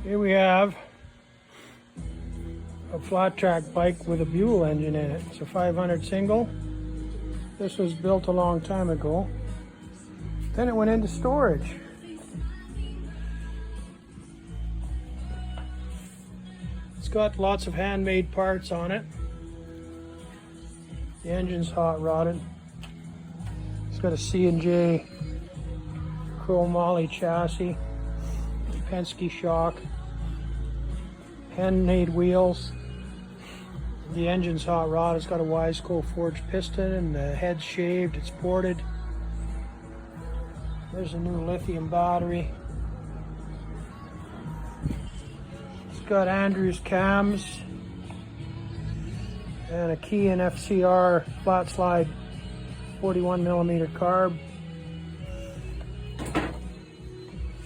Here we have a flat track bike with a Buell engine in it. It's a 500 single. This was built a long time ago. Then it went into storage. It's got lots of handmade parts on it. The engine's hot rodded. It's got a C&J chromoly chassis, Penske shock, handmade wheels. The engine's hot rod. It's got a Wiseco forged piston and the head's shaved. It's ported. There's a new lithium battery. It's got Andrews cams and a Kehein FCR flat slide 41mm carb.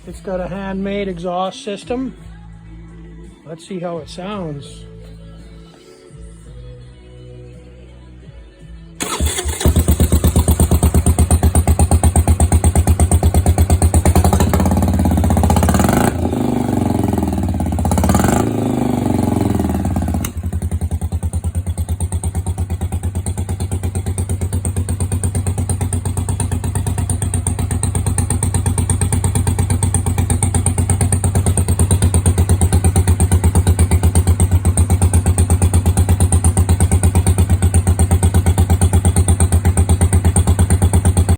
It's got a handmade exhaust system. Let's see how it sounds.